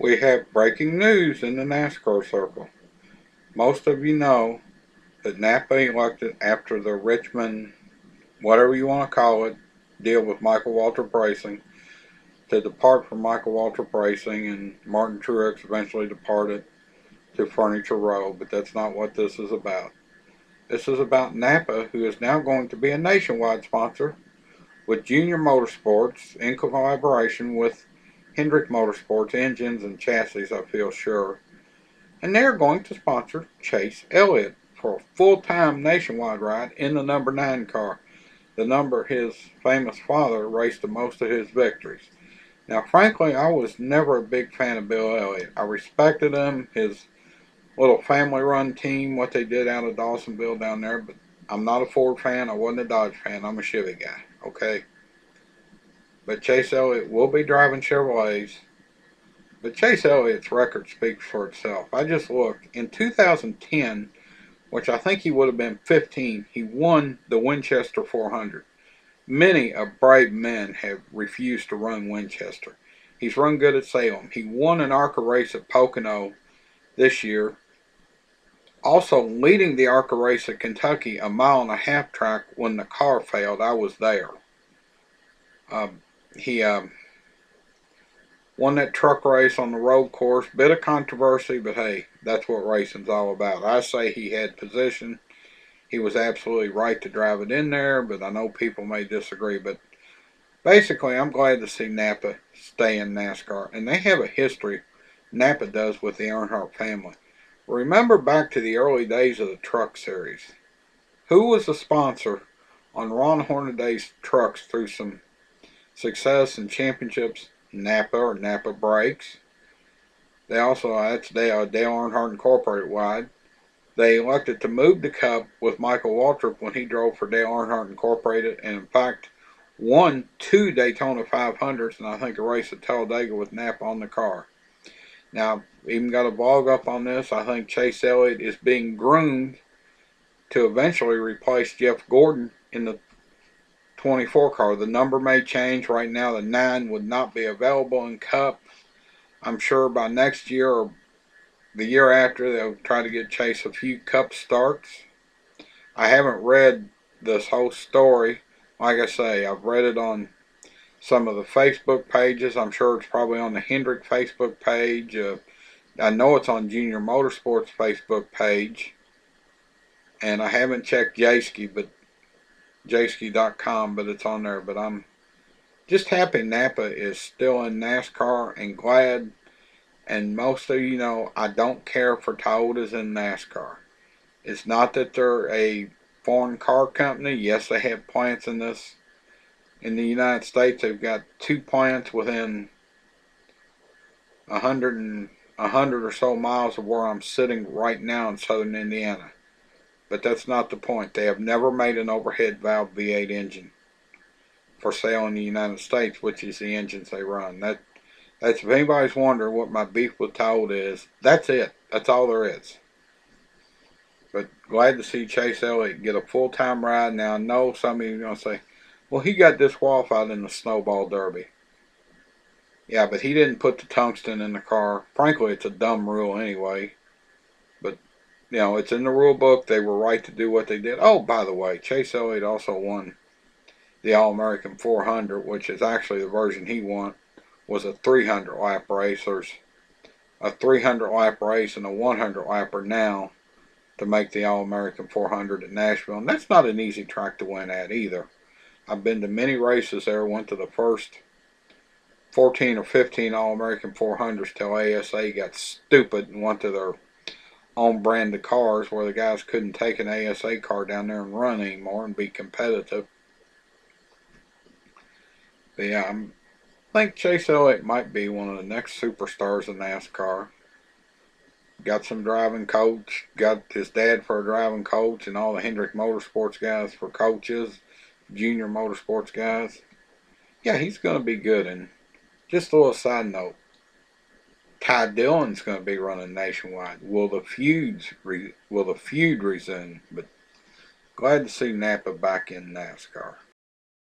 We have breaking news in the NASCAR circle. Most of you know that NAPA elected after the Richmond, whatever you want to call it, deal with Michael Waltrip Racing to depart from Michael Waltrip Racing, and Martin Truex eventually departed to Furniture Row, but that's not what this is about. This is about NAPA, who is now going to be a nationwide sponsor with Junior Motorsports in collaboration with Hendrick Motorsports engines and chassis, I feel sure. And they're going to sponsor Chase Elliott for a full-time nationwide ride in the number 9 car, the number his famous father raced to most of his victories. Now, frankly, I was never a big fan of Bill Elliott. I respected him, his little family-run team, what they did out of Dawsonville down there, but I'm not a Ford fan. I wasn't a Dodge fan. I'm a Chevy guy, okay? But Chase Elliott will be driving Chevrolets. But Chase Elliott's record speaks for itself. I just looked. In 2010, which I think he would have been 15, he won the Winchester 400. Many of brave men have refused to run Winchester. He's run good at Salem. He won an ARCA race at Pocono this year. Also leading the ARCA race at Kentucky, a 1.5-mile track when the car failed. I was there. He won that truck race on the road course. Bit of controversy, but hey, that's what racing's all about. I say he had position. He was absolutely right to drive it in there, but I know people may disagree. But basically, I'm glad to see NAPA stay in NASCAR. And they have a history, NAPA does, with the Earnhardt family. Remember back to the early days of the Truck Series. Who was the sponsor on Ron Hornaday's trucks through some success and championships? NAPA, or NAPA Brakes. They also, that's Dale Earnhardt Incorporated wide. They elected to move the Cup with Michael Waltrip when he drove for Dale Earnhardt Incorporated, and in fact won 2 Daytona 500s and I think a race at Talladega with NAPA on the car. Now, even got a vlog up on this. I think Chase Elliott is being groomed to eventually replace Jeff Gordon in the 24 car. The number may change. Right now the 9 would not be available in Cup. I'm sure by next year or the year after they'll try to get Chase a few Cup starts. I haven't read this whole story. Like I say, I've read it on some of the Facebook pages. I'm sure it's probably on the Hendrick Facebook page. I know it's on Junior Motorsports Facebook page. And I haven't checked Jayski.com, but it's on there. But I'm just happy NAPA is still in NASCAR and glad. And most of you know, I don't care for Toyotas in NASCAR. It's not that they're a foreign car company. Yes, they have plants in the United States. They've got 2 plants within 100 or so miles of where I'm sitting right now in southern Indiana. But that's not the point. They have never made an overhead valve V8 engine for sale in the United States, which is the engines they run. That's if anybody's wondering what my beef with Toyota is, that's it. That's all there is. But glad to see Chase Elliott get a full-time ride. Now, I know some of you are going to say, well, he got disqualified in the Snowball Derby. Yeah, but he didn't put the tungsten in the car. Frankly, it's a dumb rule anyway. But, you know, it's in the rule book. They were right to do what they did. Oh, by the way, Chase Elliott also won the All-American 400, which is actually the version he won, was a 300-lap race. There's a 300-lap race and a 100-lapper now to make the All-American 400 at Nashville. And that's not an easy track to win at either. I've been to many races there. Went to the first 14 or 15 All-American 400s till ASA got stupid and went to their own brand of cars where the guys couldn't take an ASA car down there and run anymore and be competitive. But yeah, I think Chase Elliott might be one of the next superstars in NASCAR. Got some driving coach, got his dad for a driving coach, and all the Hendrick Motorsports guys for coaches, Junior Motorsports guys. Yeah, he's going to be good. And just a little side note, Ty Dillon's going to be running nationwide. Will the feud resume? But glad to see NAPA back in NASCAR.